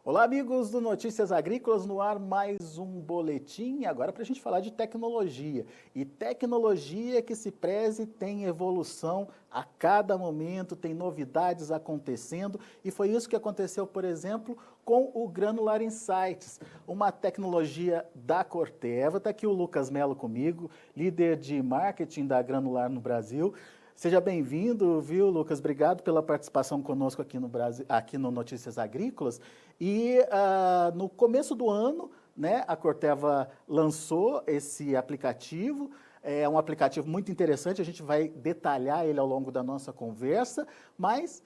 Olá, amigos do Notícias Agrícolas, no ar mais um boletim, agora para a gente falar de tecnologia. E tecnologia que se preze tem evolução a cada momento, tem novidades acontecendo, e foi isso que aconteceu, por exemplo, com o Granular Insights, uma tecnologia da Corteva. Está aqui o Lucas Mello comigo, líder de marketing da Granular no Brasil. Seja bem-vindo, viu, Lucas? Obrigado pela participação conosco aqui no Brasil, aqui no Notícias Agrícolas. E no começo do ano, né, a Corteva lançou esse aplicativo. É um aplicativo muito interessante, a gente vai detalhar ele ao longo da nossa conversa, mas,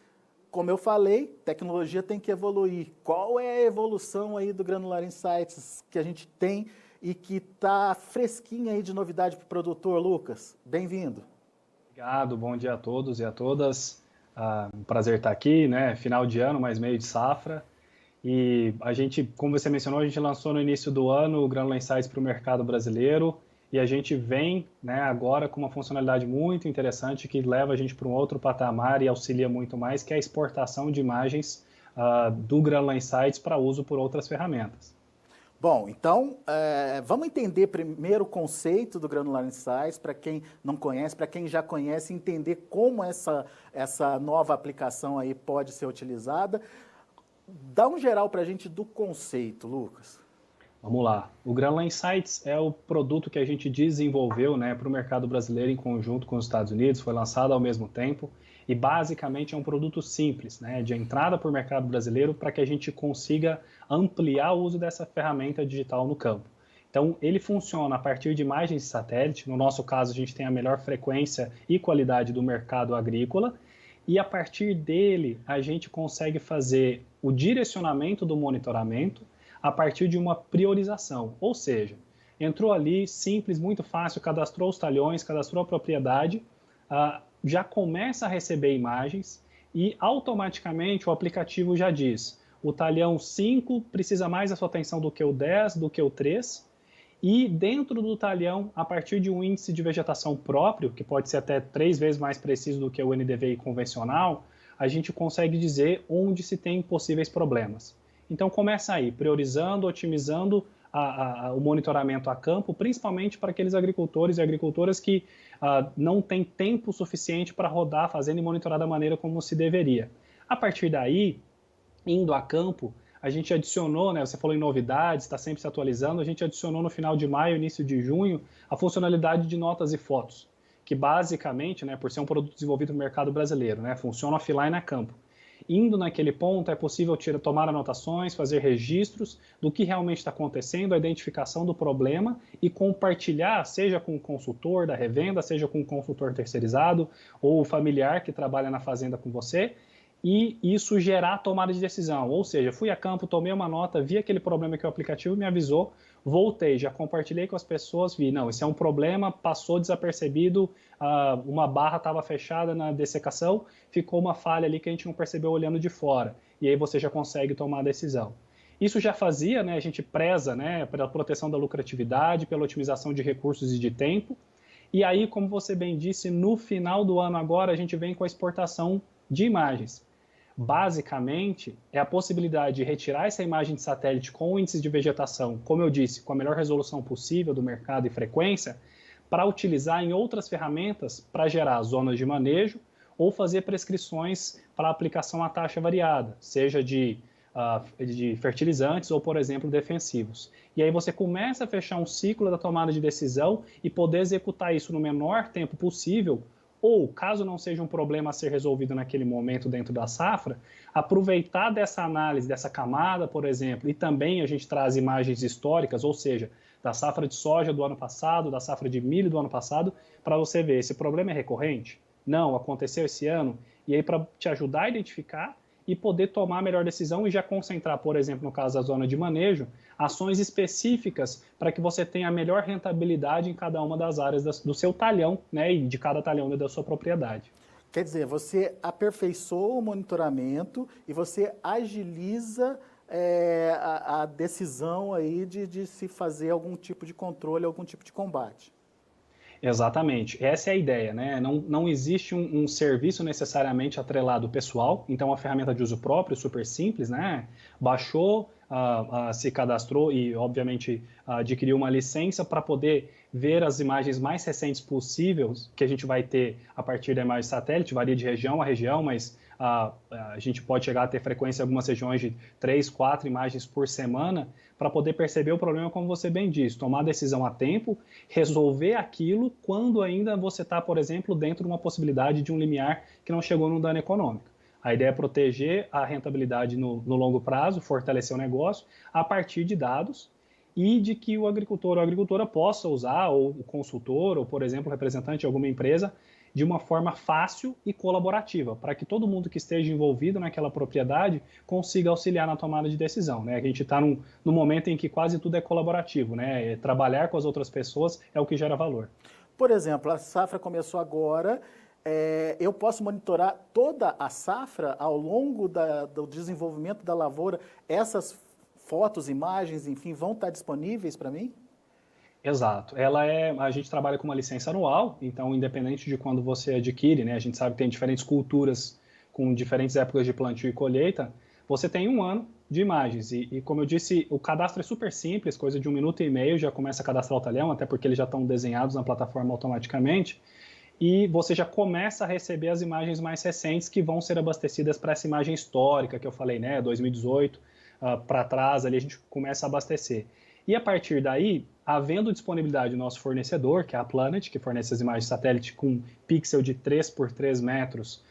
como eu falei, tecnologia tem que evoluir. Qual é a evolução aí do Granular Insights que a gente tem e que está fresquinha aí de novidade para o produtor, Lucas? Bem-vindo. Obrigado, bom dia a todos e a todas. Um prazer estar aqui, né? Final de ano, mais meio de safra. E a gente, como você mencionou, a gente lançou no início do ano o Granular Insights para o mercado brasileiro e a gente vem, né, agora com uma funcionalidade muito interessante que leva a gente para um outro patamar e auxilia muito mais, que é a exportação de imagens do Granular Insights para uso por outras ferramentas. Bom, então, vamos entender primeiro o conceito do Granular Insights, para quem não conhece, para quem já conhece, entender como essa nova aplicação aí pode ser utilizada. Dá um geral para a gente do conceito, Lucas. Vamos lá. O Granular Insights é o produto que a gente desenvolveu, né, para o mercado brasileiro em conjunto com os Estados Unidos, foi lançado ao mesmo tempo e basicamente é um produto simples, né, de entrada para o mercado brasileiro para que a gente consiga ampliar o uso dessa ferramenta digital no campo. Então, ele funciona a partir de imagens de satélite, no nosso caso a gente tem a melhor frequência e qualidade do mercado agrícola, e a partir dele a gente consegue fazer o direcionamento do monitoramento a partir de uma priorização, ou seja, entrou ali, simples, muito fácil, cadastrou os talhões, cadastrou a propriedade, já começa a receber imagens e automaticamente o aplicativo já diz, o talhão 5 precisa mais da sua atenção do que o 10, do que o 3, e dentro do talhão, a partir de um índice de vegetação próprio, que pode ser até 3 vezes mais preciso do que o NDVI convencional, a gente consegue dizer onde se tem possíveis problemas. Então começa aí, priorizando, otimizando o monitoramento a campo, principalmente para aqueles agricultores e agricultoras que não têm tempo suficiente para rodar, fazendo e monitorar da maneira como se deveria. A partir daí, indo a campo, a gente adicionou, né, você falou em novidades, está sempre se atualizando, a gente adicionou no final de maio, início de junho, a funcionalidade de notas e fotos, que basicamente, né, por ser um produto desenvolvido no mercado brasileiro, né, funciona offline a campo. Indo naquele ponto, é possível tomar anotações, fazer registros do que realmente está acontecendo, a identificação do problema e compartilhar, seja com o consultor da revenda, seja com o consultor terceirizado ou o familiar que trabalha na fazenda com você, e isso gerar tomada de decisão. Ou seja, fui a campo, tomei uma nota, vi aquele problema que o aplicativo me avisou, voltei, já compartilhei com as pessoas, vi, não, esse é um problema, passou desapercebido, uma barra estava fechada na dessecação, ficou uma falha ali que a gente não percebeu olhando de fora, e aí você já consegue tomar a decisão. Isso já fazia, né, a gente preza, né, pela proteção da lucratividade, pela otimização de recursos e de tempo, e aí, como você bem disse, no final do ano agora a gente vem com a exportação de imagens. Basicamente, é a possibilidade de retirar essa imagem de satélite com índices de vegetação, como eu disse, com a melhor resolução possível do mercado e frequência, para utilizar em outras ferramentas para gerar zonas de manejo ou fazer prescrições para aplicação a taxa variada, seja de fertilizantes ou, por exemplo, defensivos. E aí você começa a fechar um ciclo da tomada de decisão e poder executar isso no menor tempo possível, ou, caso não seja um problema a ser resolvido naquele momento dentro da safra, aproveitar dessa análise, dessa camada, por exemplo, e também a gente traz imagens históricas, ou seja, da safra de soja do ano passado, da safra de milho do ano passado, para você ver, esse problema é recorrente? Não, aconteceu esse ano? E aí para te ajudar a identificar e poder tomar a melhor decisão e já concentrar, por exemplo, no caso da zona de manejo, ações específicas para que você tenha a melhor rentabilidade em cada uma das áreas do seu talhão, né, e de cada talhão da sua propriedade. Quer dizer, você aperfeiçoa o monitoramento e você agiliza a decisão aí de se fazer algum tipo de controle, algum tipo de combate. Exatamente, essa é a ideia, né? Não existe um serviço necessariamente atrelado pessoal, então a ferramenta de uso próprio, super simples, né? Baixou, se cadastrou e, obviamente, adquiriu uma licença para poder ver as imagens mais recentes possíveis que a gente vai ter a partir da imagem satélite, varia de região a região, mas a gente pode chegar a ter frequência em algumas regiões de 3, 4 imagens por semana, para poder perceber o problema, como você bem disse, tomar a decisão a tempo, resolver aquilo quando ainda você está, por exemplo, dentro de uma possibilidade de um limiar que não chegou no dano econômico. A ideia é proteger a rentabilidade no longo prazo, fortalecer o negócio a partir de dados e de que o agricultor ou a agricultora possa usar, ou o consultor, ou, por exemplo, o representante de alguma empresa, de uma forma fácil e colaborativa, para que todo mundo que esteja envolvido naquela propriedade consiga auxiliar na tomada de decisão, né? A gente está num momento em que quase tudo é colaborativo, né? Trabalhar com as outras pessoas é o que gera valor. Por exemplo, a safra começou agora, eu posso monitorar toda a safra ao longo do desenvolvimento da lavoura, essas fotos, imagens, enfim, vão estar disponíveis para mim? Exato. A gente trabalha com uma licença anual, então independente de quando você adquire, né, a gente sabe que tem diferentes culturas com diferentes épocas de plantio e colheita, você tem um ano de imagens. E como eu disse, o cadastro é super simples, coisa de 1 minuto e meio, já começa a cadastrar o talhão, até porque eles já estão desenhados na plataforma automaticamente, e você já começa a receber as imagens mais recentes que vão ser abastecidas para essa imagem histórica que eu falei, né, 2018 para trás, ali a gente começa a abastecer. E a partir daí, havendo disponibilidade do nosso fornecedor, que é a Planet, que fornece as imagens de satélite com pixel de 3 por 3 metros,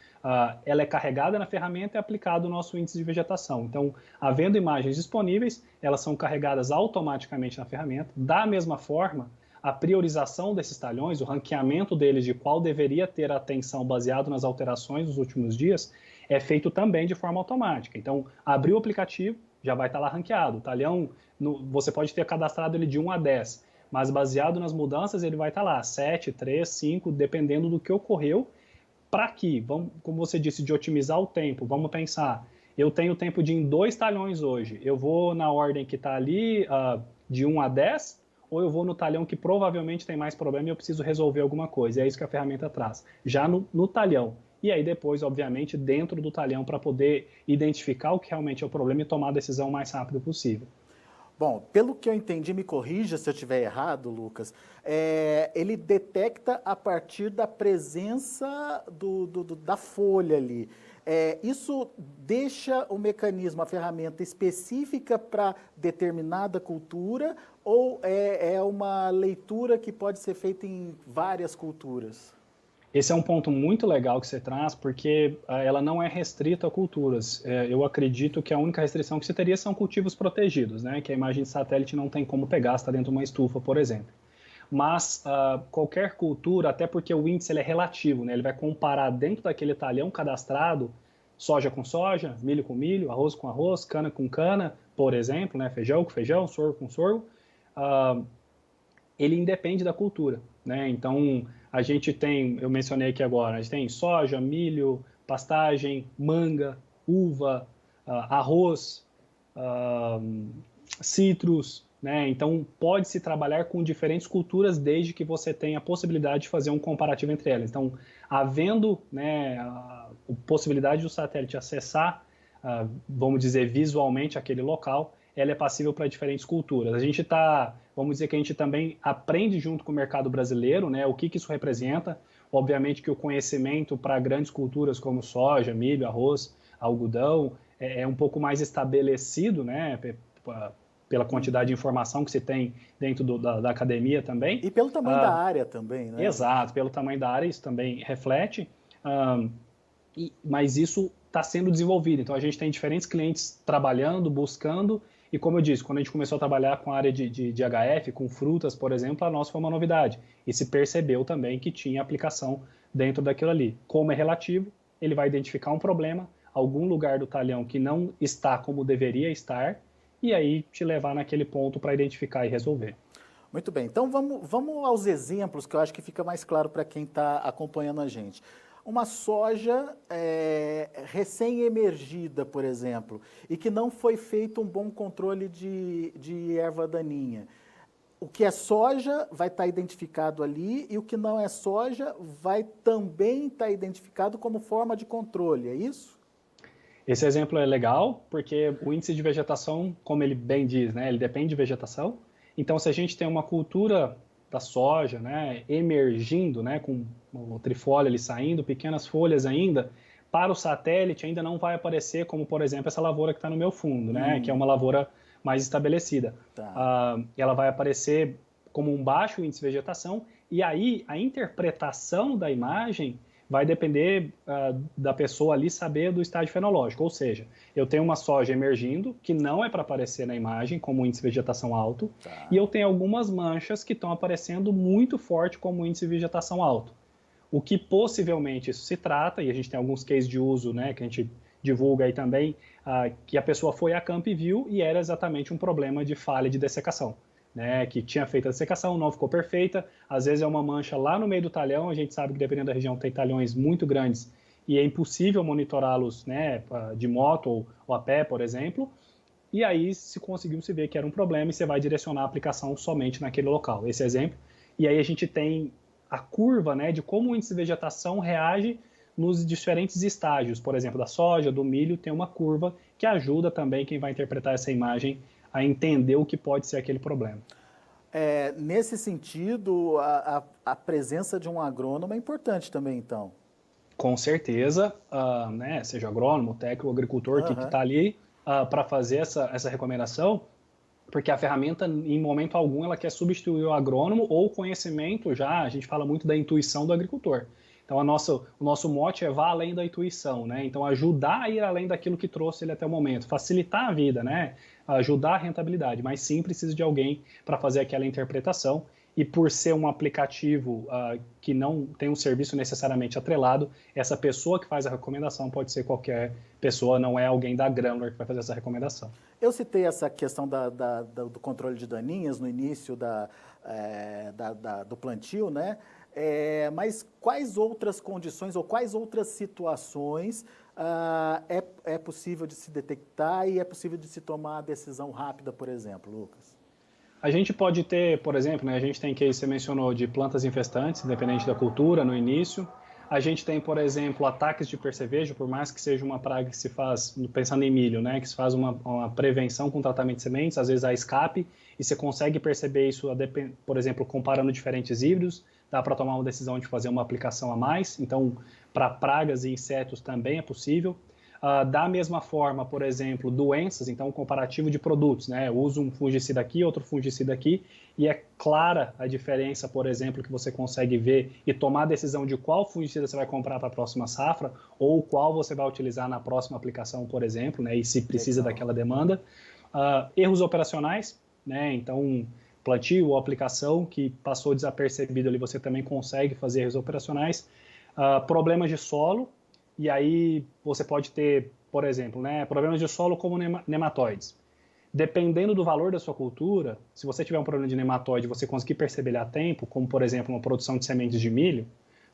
ela é carregada na ferramenta e aplicado o nosso índice de vegetação. Então, havendo imagens disponíveis, elas são carregadas automaticamente na ferramenta. Da mesma forma, a priorização desses talhões, o ranqueamento deles de qual deveria ter atenção baseado nas alterações dos últimos dias, é feito também de forma automática. Então, abriu o aplicativo, já vai estar lá ranqueado. O talhão, você pode ter cadastrado ele de 1 a 10, mas baseado nas mudanças, ele vai estar lá 7, 3, 5, dependendo do que ocorreu, para que, como você disse, de otimizar o tempo, vamos pensar, eu tenho tempo de ir em 2 talhões hoje, eu vou na ordem que está ali, de 1 a 10, ou eu vou no talhão que provavelmente tem mais problema e eu preciso resolver alguma coisa. É isso que a ferramenta traz. Já no talhão. E aí depois, obviamente, dentro do talhão para poder identificar o que realmente é o problema e tomar a decisão o mais rápido possível. Bom, pelo que eu entendi, me corrija se eu estiver errado, Lucas, ele detecta a partir da presença da folha ali. Isso deixa o mecanismo, a ferramenta específica para determinada cultura ou é uma leitura que pode ser feita em várias culturas? Esse é um ponto muito legal que você traz, porque ela não é restrita a culturas. Eu acredito que a única restrição que você teria são cultivos protegidos, né? Que a imagem de satélite não tem como pegar, está dentro de uma estufa, por exemplo. Mas qualquer cultura, até porque o índice ele é relativo, né? Ele vai comparar dentro daquele talhão cadastrado soja com soja, milho com milho, arroz com arroz, cana com cana, por exemplo, né? Feijão com feijão, sorgo com sorgo. Ele independe da cultura, né? Então, a gente tem, eu mencionei aqui agora, a gente tem soja, milho, pastagem, manga, uva, arroz, citros, né? Então, pode-se trabalhar com diferentes culturas desde que você tenha a possibilidade de fazer um comparativo entre elas. Então, havendo, né, a possibilidade do satélite acessar, vamos dizer, visualmente aquele local, ela é passível para diferentes culturas. A gente está, vamos dizer que a gente também aprende junto com o mercado brasileiro, né, o que isso representa. Obviamente que o conhecimento para grandes culturas como soja, milho, arroz, algodão, é um pouco mais estabelecido, né, pela quantidade de informação que se tem dentro da academia também. E pelo tamanho da área também, né? Exato, pelo tamanho da área, isso também reflete. Mas isso está sendo desenvolvido. Então, a gente tem diferentes clientes trabalhando, buscando, e como eu disse, quando a gente começou a trabalhar com a área de HF, com frutas, por exemplo, a nossa foi uma novidade. E se percebeu também que tinha aplicação dentro daquilo ali. Como é relativo, ele vai identificar um problema, algum lugar do talhão que não está como deveria estar, e aí te levar naquele ponto para identificar e resolver. Muito bem, então vamos aos exemplos que eu acho que fica mais claro para quem está acompanhando a gente. Uma soja recém-emergida, por exemplo, e que não foi feito um bom controle de erva daninha. o que é soja vai estar identificado ali e o que não é soja vai também estar identificado como forma de controle, é isso? Esse exemplo é legal porque o índice de vegetação, como ele bem diz, né, ele depende de vegetação. Então, se a gente tem uma cultura da soja, né, emergindo, né, com o trifólio ali saindo, pequenas folhas ainda, para o satélite ainda não vai aparecer como, por exemplo, essa lavoura que está no meu fundo, né, que é uma lavoura mais estabelecida. Tá. Ela vai aparecer como um baixo índice de vegetação e aí a interpretação da imagem vai depender da pessoa ali saber do estágio fenológico, ou seja, eu tenho uma soja emergindo, que não é para aparecer na imagem, como índice de vegetação alto, e Tá. eu tenho algumas manchas que estão aparecendo muito forte como índice de vegetação alto. O que possivelmente isso se trata, e a gente tem alguns cases de uso, né, que a gente divulga aí também, que a pessoa foi a campo e viu e era exatamente um problema de falha de dessecação. Né, que tinha feito a dessecação, não ficou perfeita, às vezes é uma mancha lá no meio do talhão, a gente sabe que dependendo da região tem talhões muito grandes e é impossível monitorá-los, né, de moto ou a pé, por exemplo, e aí se conseguiu se ver que era um problema e você vai direcionar a aplicação somente naquele local, esse exemplo, e aí a gente tem a curva, né, de como o índice de vegetação reage nos diferentes estágios, por exemplo, da soja, do milho, tem uma curva que ajuda também quem vai interpretar essa imagem a entender o que pode ser aquele problema. Nesse sentido, a presença de um agrônomo é importante também, então. Com certeza, né, seja agrônomo, técnico, agricultor que Aham. está ali para fazer essa recomendação, porque a ferramenta, em momento algum, ela quer substituir o agrônomo ou o conhecimento já, a gente fala muito da intuição do agricultor. Então, o nosso mote é vá além da intuição, né? Então, ajudar a ir além daquilo que trouxe ele até o momento, facilitar a vida, né? Ajudar a rentabilidade, mas sim precisa de alguém para fazer aquela interpretação. E por ser um aplicativo que não tem um serviço necessariamente atrelado, essa pessoa que faz a recomendação pode ser qualquer pessoa, não é alguém da Granular que vai fazer essa recomendação. Eu citei essa questão do controle de daninhas no início do plantio, né? Mas quais outras condições ou quais outras situações é possível de se detectar e é possível de se tomar a decisão rápida, por exemplo, Lucas? A gente pode ter, por exemplo, né, a gente tem que você mencionou de plantas infestantes, independente da cultura, no início. A gente tem, por exemplo, ataques de percevejo, por mais que seja uma praga que se faz, pensando em milho, né, que se faz uma prevenção com tratamento de sementes, às vezes há escape, e você consegue perceber isso, por exemplo, comparando diferentes híbridos, dá para tomar uma decisão de fazer uma aplicação a mais. Então, para pragas e insetos também é possível. Da mesma forma, por exemplo, doenças, então comparativo de produtos, né? Eu uso um fungicida aqui, outro fungicida aqui, e é clara a diferença, por exemplo, que você consegue ver e tomar a decisão de qual fungicida você vai comprar para a próxima safra ou qual você vai utilizar na próxima aplicação, por exemplo, né? E se precisa Legal. daquela demanda. Erros operacionais, né? Então, plantio ou aplicação que passou desapercebido ali, você também consegue fazer erros operacionais. Problemas de solo, e aí você pode ter, por exemplo, né, problemas de solo como nematóides. Dependendo do valor da sua cultura, se você tiver um problema de nematóide e você conseguir perceber ele a tempo, como por exemplo uma produção de sementes de milho,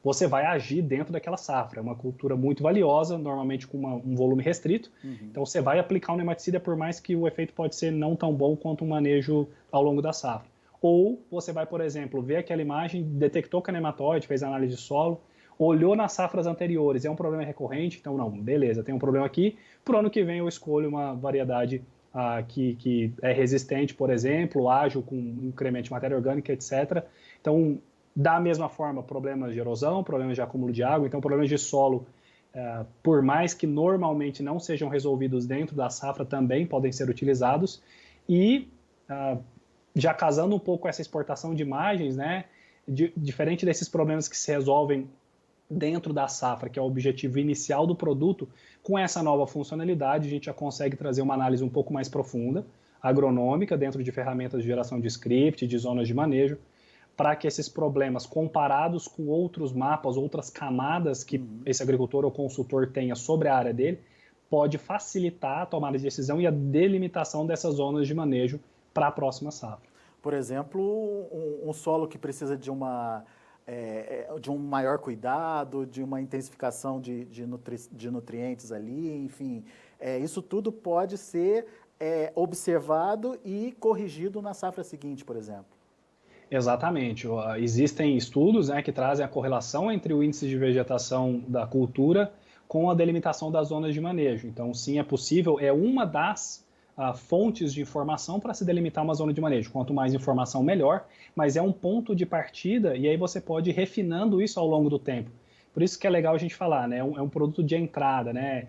você vai agir dentro daquela safra. É uma cultura muito valiosa, normalmente com um volume restrito. Então você vai aplicar um nematicida por mais que o efeito pode ser não tão bom quanto um manejo ao longo da safra. Ou você vai, por exemplo, ver aquela imagem, detectou que é nematóide, fez análise de solo, olhou nas safras anteriores, é um problema recorrente, então não, beleza, tem um problema aqui, para o ano que vem eu escolho uma variedade que é resistente, por exemplo, ágil, com incremento de matéria orgânica, etc. Então, da mesma forma, problemas de erosão, problemas de acúmulo de água, então problemas de solo, por mais que normalmente não sejam resolvidos dentro da safra, também podem ser utilizados. E, já casando um pouco essa exportação de imagens, né, diferente desses problemas que se resolvem dentro da safra, que é o objetivo inicial do produto, com essa nova funcionalidade, a gente já consegue trazer uma análise um pouco mais profunda, agronômica, dentro de ferramentas de geração de script, de zonas de manejo, para que esses problemas, comparados com outros mapas, outras camadas que esse agricultor ou consultor tenha sobre a área dele, pode facilitar a tomada de decisão e a delimitação dessas zonas de manejo para a próxima safra. Por exemplo, um solo que precisa de um maior cuidado, de uma intensificação de nutrientes ali, enfim, isso tudo pode ser observado e corrigido na safra seguinte, por exemplo. Exatamente. Existem estudos, né, que trazem a correlação entre o índice de vegetação da cultura com a delimitação das zonas de manejo. Então, sim, é possível, é uma das fontes de informação para se delimitar uma zona de manejo. Quanto mais informação, melhor, mas é um ponto de partida e aí você pode ir refinando isso ao longo do tempo. Por isso que é legal a gente falar, né? É um produto de entrada, né?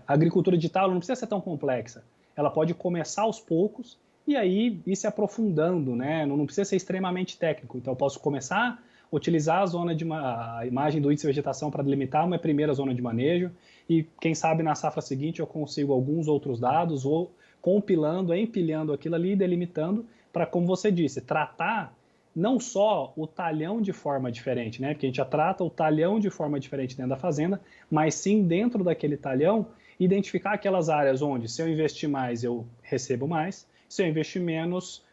A agricultura digital não precisa ser tão complexa. Ela pode começar aos poucos e aí ir se aprofundando, né? Não precisa ser extremamente técnico. Então, eu posso começar a utilizar a imagem do índice de vegetação para delimitar uma primeira zona de manejo e, quem sabe, na safra seguinte eu consigo alguns outros dados, ou compilando, empilhando aquilo ali e delimitando para, como você disse, tratar não só o talhão de forma diferente, né? Porque a gente já trata o talhão de forma diferente dentro da fazenda, mas sim dentro daquele talhão identificar aquelas áreas onde, se eu investir mais, eu recebo mais, se eu investir menos,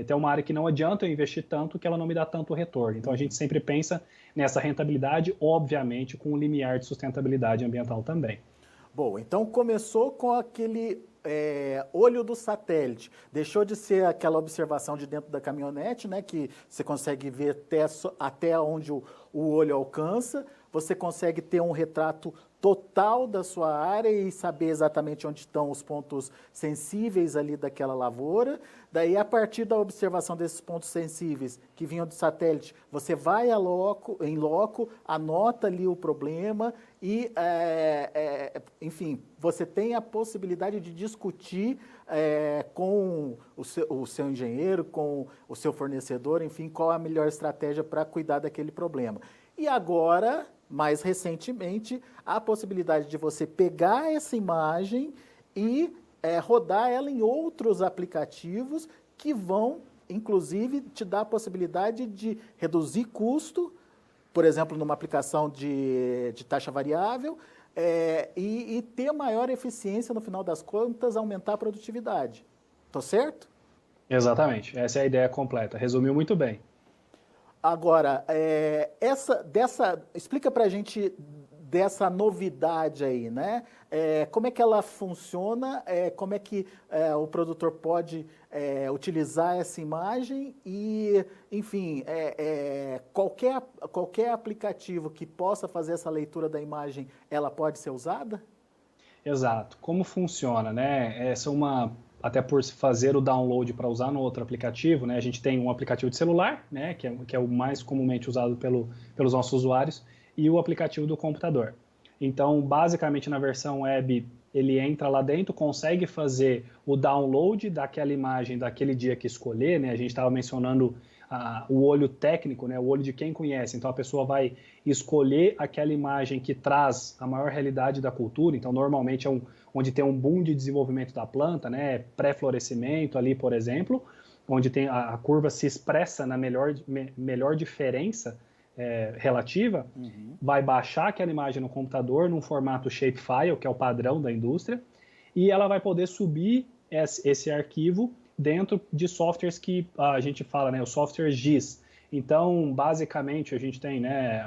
tem uma área que não adianta eu investir tanto que ela não me dá tanto retorno. Então a gente sempre pensa nessa rentabilidade, obviamente com um limiar de sustentabilidade ambiental também. Bom, então começou com aquele olho do satélite. Deixou de ser aquela observação de dentro da caminhonete, né, que você consegue ver até onde o olho alcança. Você consegue ter um retrato total da sua área e saber exatamente onde estão os pontos sensíveis ali daquela lavoura. Daí, a partir da observação desses pontos sensíveis que vinham do satélite, você vai em loco, anota ali o problema e, enfim, você tem a possibilidade de discutir com o seu engenheiro, com o seu fornecedor, enfim, qual a melhor estratégia para cuidar daquele problema. E agora, mais recentemente, a possibilidade de você pegar essa imagem e rodar ela em outros aplicativos que vão, inclusive, te dar a possibilidade de reduzir custo, por exemplo, numa aplicação de taxa variável, e ter maior eficiência, no final das contas, aumentar a produtividade. Estou certo? Exatamente, essa é a ideia completa. Resumiu muito bem. Agora, explica para a gente dessa novidade aí, né? Como é que ela funciona, como é que o produtor pode utilizar essa imagem e, enfim, qualquer aplicativo que possa fazer essa leitura da imagem, ela pode ser usada? Exato. Como funciona, né? Até por se fazer o download para usar no outro aplicativo, né? A gente tem um aplicativo de celular, né? Que é o mais comumente usado pelos nossos usuários, e o aplicativo do computador. Então, basicamente, na versão web, ele entra lá dentro, consegue fazer o download daquela imagem daquele dia que escolher, né? A gente estava mencionando o olho técnico, né? O olho de quem conhece. Então, a pessoa vai escolher aquela imagem que traz a maior realidade da cultura. Então, normalmente onde tem um boom de desenvolvimento da planta, né? Pré-florescimento ali, por exemplo, onde tem a curva se expressa na melhor diferença relativa, vai baixar aquela imagem no computador num formato shapefile, que é o padrão da indústria, e ela vai poder subir esse arquivo dentro de softwares que a gente fala, né, o software GIS. Então, basicamente, a gente tem, né,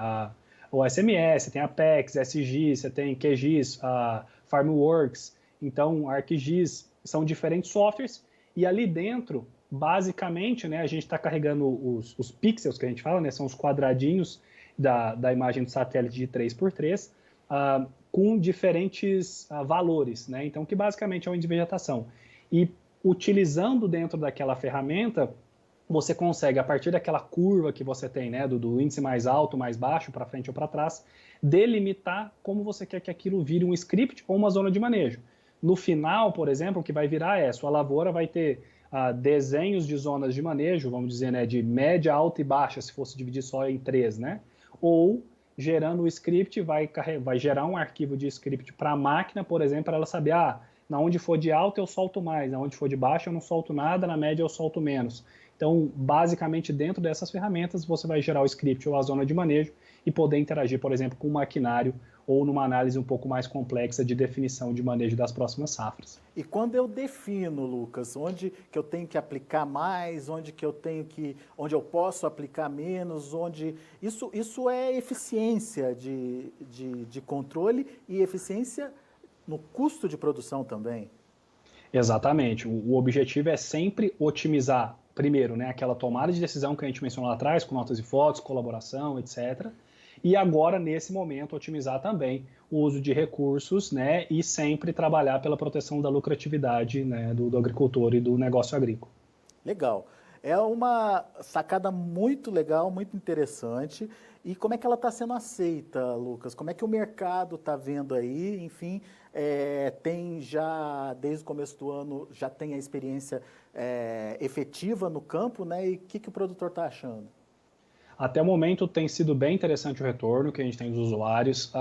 o SMS, tem a Apex, SGIS, você tem QGIS, a Farmworks, então ArcGIS, são diferentes softwares, e ali dentro, basicamente, né, a gente está carregando os pixels que a gente fala, né, são os quadradinhos da imagem do satélite de 3x3, com diferentes valores, né, então que basicamente é uma índice de vegetação. E utilizando dentro daquela ferramenta, você consegue, a partir daquela curva que você tem, né, do índice mais alto, mais baixo, para frente ou para trás, delimitar como você quer que aquilo vire um script ou uma zona de manejo. No final, por exemplo, o que vai virar sua lavoura vai ter desenhos de zonas de manejo, vamos dizer, né, de média, alta e baixa, se fosse dividir só em 3, né? Ou, gerando o script, vai gerar um arquivo de script para a máquina, por exemplo, para ela saber, na onde for de alta eu solto mais, na onde for de baixo eu não solto nada, na média eu solto menos. Então, basicamente, dentro dessas ferramentas, você vai gerar o script ou a zona de manejo e poder interagir, por exemplo, com o maquinário ou numa análise um pouco mais complexa de definição de manejo das próximas safras. E quando eu defino, Lucas, onde que eu tenho que aplicar mais, onde eu posso aplicar menos, isso é eficiência de controle e eficiência no custo de produção também. Exatamente. O objetivo é sempre otimizar primeiro, né, aquela tomada de decisão que a gente mencionou lá atrás, com notas e fotos, colaboração, etc. E agora, nesse momento, otimizar também o uso de recursos, né, e sempre trabalhar pela proteção da lucratividade, né, do agricultor e do negócio agrícola. Legal. É uma sacada muito legal, muito interessante. E como é que ela está sendo aceita, Lucas? Como é que o mercado está vendo aí? Enfim, tem já, desde o começo do ano, já tem a experiência efetiva no campo, né? E o que o produtor está achando? Até o momento tem sido bem interessante o retorno que a gente tem dos usuários,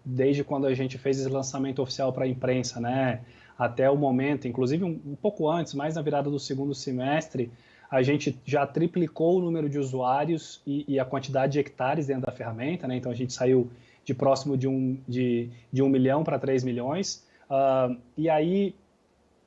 desde quando a gente fez esse lançamento oficial para a imprensa, né? Até o momento, inclusive um pouco antes, mais na virada do segundo semestre, a gente já triplicou o número de usuários e a quantidade de hectares dentro da ferramenta, né? Então a gente saiu de próximo de 1 milhão para 3 milhões. E aí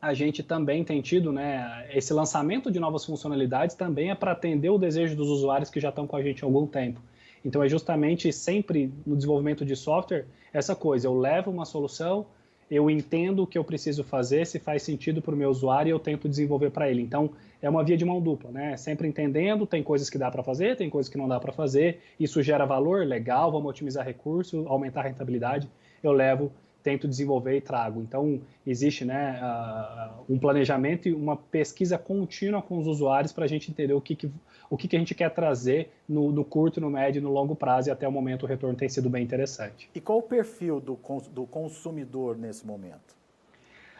a gente também tem tido, né, esse lançamento de novas funcionalidades também é para atender o desejo dos usuários que já estão com a gente há algum tempo. Então é justamente sempre no desenvolvimento de software essa coisa, eu levo uma solução, eu entendo o que eu preciso fazer, se faz sentido para o meu usuário e eu tento desenvolver para ele. Então é uma via de mão dupla, né? Sempre entendendo, tem coisas que dá para fazer, tem coisas que não dá para fazer, isso gera valor, legal, vamos otimizar recurso, aumentar a rentabilidade, eu levo, tento desenvolver e trago. Então, existe, né, um planejamento e uma pesquisa contínua com os usuários para a gente entender o que a gente quer trazer no curto, no médio e no longo prazo, e até o momento o retorno tem sido bem interessante. E qual o perfil do consumidor nesse momento?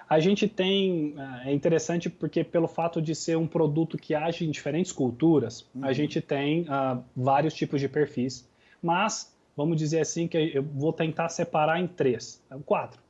A gente tem, é interessante porque pelo fato de ser um produto que age em diferentes culturas, a gente tem vários tipos de perfis, mas vamos dizer assim que eu vou tentar separar em 4.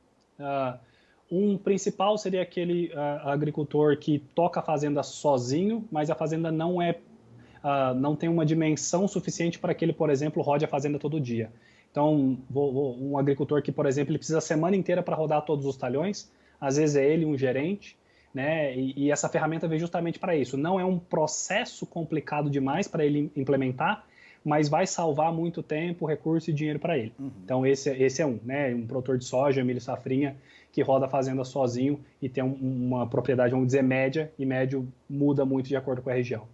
Um principal seria aquele agricultor que toca a fazenda sozinho, mas a fazenda não tem uma dimensão suficiente para que ele, por exemplo, rode a fazenda todo dia. Então, um agricultor que, por exemplo, ele precisa a semana inteira para rodar todos os talhões, às vezes é ele um gerente, né? E essa ferramenta veio justamente para isso. Não é um processo complicado demais para ele implementar, mas vai salvar muito tempo, recurso e dinheiro para ele. Então, esse é um, né? Um produtor de soja, milho safrinha, que roda a fazenda sozinho e tem uma propriedade, vamos dizer, média, e médio muda muito de acordo com a região.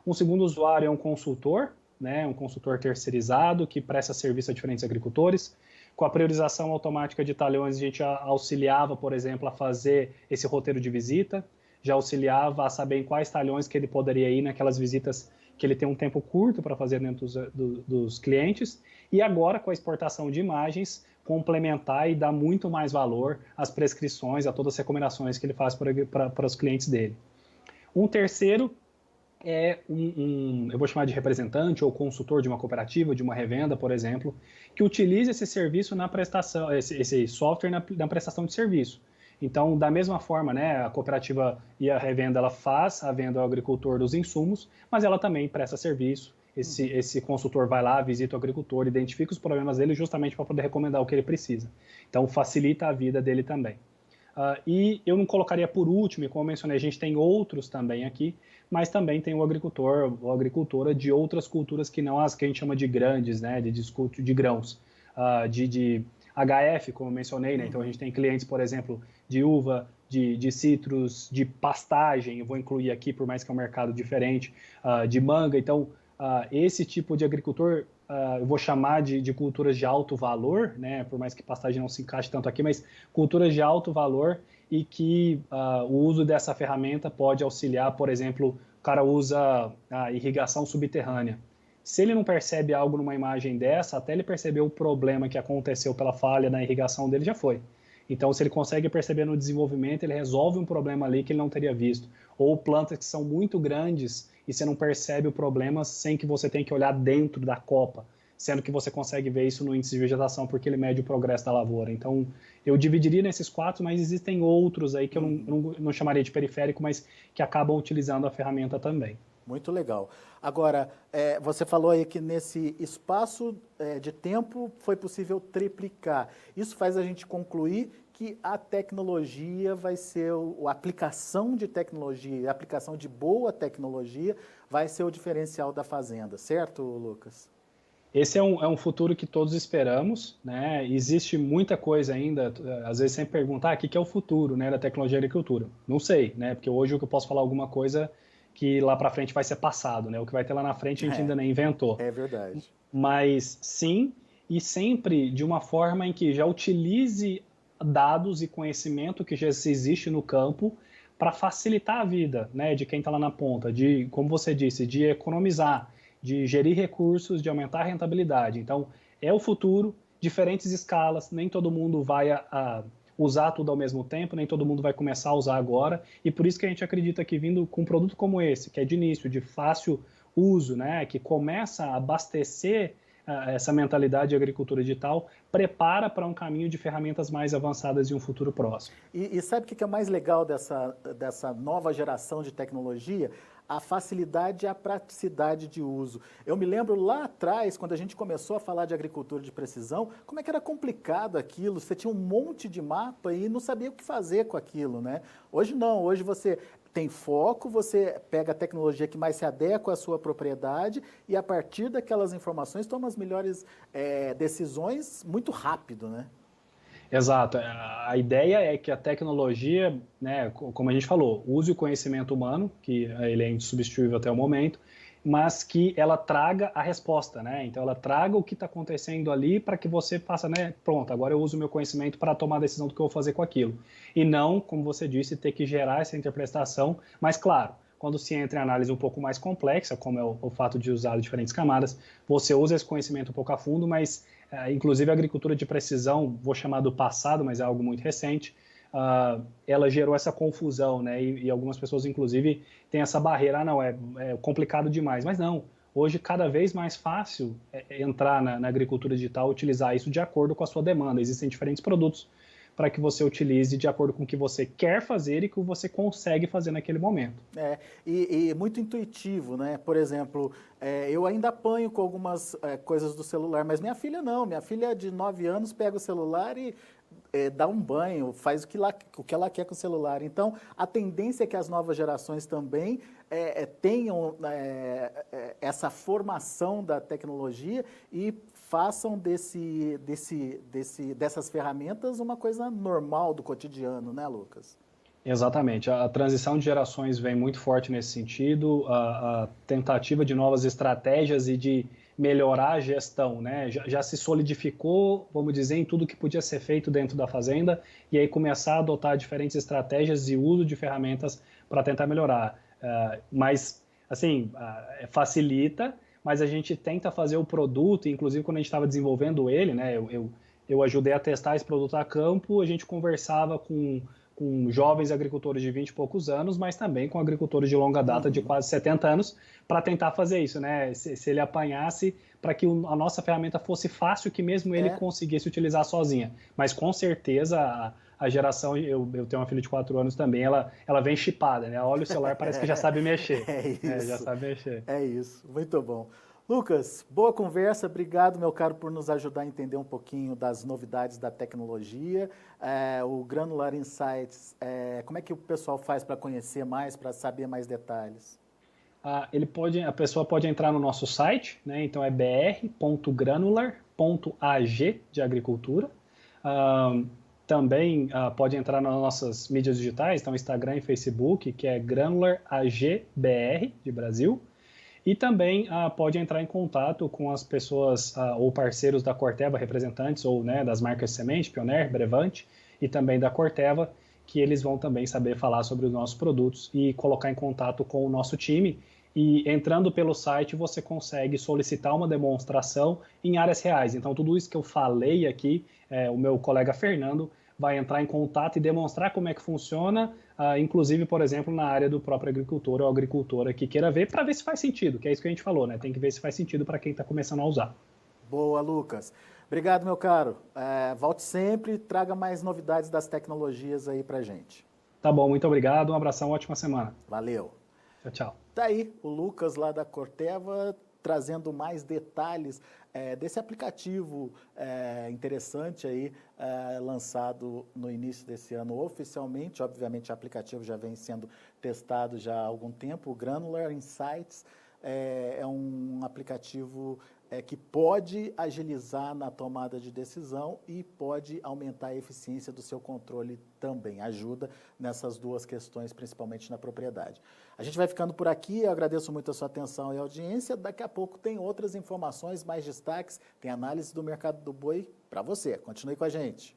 Um segundo usuário é um consultor, né? Um consultor terceirizado que presta serviço a diferentes agricultores. Com a priorização automática de talhões, a gente auxiliava, por exemplo, a fazer esse roteiro de visita, já auxiliava a saber em quais talhões que ele poderia ir naquelas visitas que ele tem um tempo curto para fazer dentro dos clientes, e agora com a exportação de imagens, complementar e dar muito mais valor às prescrições, a todas as recomendações que ele faz para os clientes dele. Um terceiro é eu vou chamar de representante ou consultor de uma cooperativa, de uma revenda, por exemplo, que utiliza esse serviço na prestação, esse software na prestação de serviço. Então, da mesma forma, né, a cooperativa e a revenda, ela faz a venda ao agricultor dos insumos, mas ela também presta serviço. Esse consultor vai lá, visita o agricultor, identifica os problemas dele justamente para poder recomendar o que ele precisa. Então, facilita a vida dele também. E eu não colocaria por último, e como eu mencionei, a gente tem outros também aqui, mas também tem o agricultor ou agricultora de outras culturas que não as que a gente chama de grandes, né, de grãos, de HF, como eu mencionei, né? Então a gente tem clientes, por exemplo, de uva, de citros, de pastagem, eu vou incluir aqui, por mais que é um mercado diferente, de manga. Então, esse tipo de agricultor, eu vou chamar de culturas de alto valor, né? Por mais que pastagem não se encaixe tanto aqui, mas culturas de alto valor e que o uso dessa ferramenta pode auxiliar, por exemplo, o cara usa a irrigação subterrânea. Se ele não percebe algo numa imagem dessa, até ele perceber o problema que aconteceu pela falha na irrigação dele, já foi. Então, se ele consegue perceber no desenvolvimento, ele resolve um problema ali que ele não teria visto. Ou plantas que são muito grandes e você não percebe o problema sem que você tenha que olhar dentro da copa, sendo que você consegue ver isso no índice de vegetação porque ele mede o progresso da lavoura. Então, eu dividiria nesses 4, mas existem outros aí que eu não chamaria de periférico, mas que acabam utilizando a ferramenta também. Muito legal. Agora, você falou aí que nesse espaço de tempo foi possível triplicar. Isso faz a gente concluir que a tecnologia vai ser, a aplicação de tecnologia, a aplicação de boa tecnologia vai ser o diferencial da fazenda, certo, Lucas? Esse é um futuro que todos esperamos, né? Existe muita coisa ainda, às vezes sempre perguntar o que é o futuro, né, da tecnologia e agricultura. Não sei, né? Porque hoje o que eu posso falar alguma coisa que lá para frente vai ser passado, né? O que vai ter lá na frente a gente ainda nem inventou. É verdade. Mas sim, e sempre de uma forma em que já utilize dados e conhecimento que já existe no campo para facilitar a vida, né, de quem está lá na ponta, de, como você disse, de economizar, de gerir recursos, de aumentar a rentabilidade. Então, é o futuro, diferentes escalas, nem todo mundo vai a usar tudo ao mesmo tempo, nem todo mundo vai começar a usar agora, e por isso que a gente acredita que vindo com um produto como esse, que é de início, de fácil uso, né, que começa a abastecer essa mentalidade de agricultura digital, prepara para um caminho de ferramentas mais avançadas em um futuro próximo. E sabe o que é mais legal dessa nova geração de tecnologia? A facilidade e a praticidade de uso. Eu me lembro lá atrás, quando a gente começou a falar de agricultura de precisão, como é que era complicado aquilo, você tinha um monte de mapa e não sabia o que fazer com aquilo, né? Hoje não, hoje você tem foco, você pega a tecnologia que mais se adequa à sua propriedade e a partir daquelas informações toma as melhores decisões muito rápido, né? Exato. A ideia é que a tecnologia, né, como a gente falou, use o conhecimento humano, que ele é insubstituível até o momento, mas que ela traga a resposta, né? Então ela traga o que está acontecendo ali para que você faça, né? Pronto, agora eu uso o meu conhecimento para tomar a decisão do que eu vou fazer com aquilo. E não, como você disse, ter que gerar essa interpretação, mas claro, quando se entra em análise um pouco mais complexa, como é o fato de usar diferentes camadas, você usa esse conhecimento um pouco a fundo, mas inclusive a agricultura de precisão, vou chamar do passado, mas é algo muito recente, ela gerou essa confusão, né? E algumas pessoas, inclusive, têm essa barreira, não, é complicado demais. Mas não, hoje cada vez mais fácil entrar na agricultura digital, utilizar isso de acordo com a sua demanda. Existem diferentes produtos para que você utilize de acordo com o que você quer fazer e que você consegue fazer naquele momento. E muito intuitivo, né? Por exemplo, eu ainda apanho com algumas coisas do celular, mas minha filha não. Minha filha de 9 anos pega o celular e dá um banho, faz o que ela quer com o celular. Então, a tendência é que as novas gerações também tenham essa formação da tecnologia e façam dessas ferramentas uma coisa normal do cotidiano, né, Lucas? Exatamente. A transição de gerações vem muito forte nesse sentido, a tentativa de novas estratégias e de melhorar a gestão, né? Já se solidificou, vamos dizer, em tudo que podia ser feito dentro da fazenda e aí começar a adotar diferentes estratégias e uso de ferramentas para tentar melhorar. Mas, assim, facilita, mas a gente tenta fazer o produto, inclusive quando a gente estava desenvolvendo ele, né? Eu ajudei a testar esse produto a campo, a gente conversava com jovens agricultores de 20 e poucos anos, mas também com agricultores de longa data de quase 70 anos, para tentar fazer isso, né? Se ele apanhasse, para que a nossa ferramenta fosse fácil, que mesmo ele conseguisse utilizar sozinha. Mas com certeza a geração, eu tenho uma filha de 4 anos também, ela vem chipada, né? Olha o celular, parece que já sabe mexer. É isso. Já sabe mexer. É isso, muito bom. Lucas, boa conversa, obrigado, meu caro, por nos ajudar a entender um pouquinho das novidades da tecnologia. O Granular Insights, como é que o pessoal faz para conhecer mais, para saber mais detalhes? A pessoa pode entrar no nosso site, né? Então é br.granular.ag de agricultura. Também pode entrar nas nossas mídias digitais, então Instagram e Facebook, que é Granular AGBR de Brasil. E também pode entrar em contato com as pessoas ou parceiros da Corteva, representantes ou das marcas Semente, Pioneer, Brevante e também da Corteva, que eles vão também saber falar sobre os nossos produtos e colocar em contato com o nosso time. E entrando pelo site, você consegue solicitar uma demonstração em áreas reais. Então, tudo isso que eu falei aqui, o meu colega Fernando vai entrar em contato e demonstrar como é que funciona, inclusive, por exemplo, na área do próprio agricultor ou agricultora que queira ver, para ver se faz sentido, que é isso que a gente falou, né? Tem que ver se faz sentido para quem está começando a usar. Boa, Lucas. Obrigado, meu caro. Volte sempre, traga mais novidades das tecnologias aí para gente. Tá bom, muito obrigado, um abração, ótima semana. Valeu. Tchau, tchau. Tá aí o Lucas lá da Corteva trazendo mais detalhes desse aplicativo interessante aí, lançado no início desse ano oficialmente. Obviamente o aplicativo já vem sendo testado já há algum tempo, o Granular Insights. é um aplicativo que pode agilizar na tomada de decisão e pode aumentar a eficiência do seu controle também. Ajuda nessas duas questões, principalmente na propriedade. A gente vai ficando por aqui, eu agradeço muito a sua atenção e audiência. Daqui a pouco tem outras informações, mais destaques, tem análise do mercado do boi para você. Continue com a gente.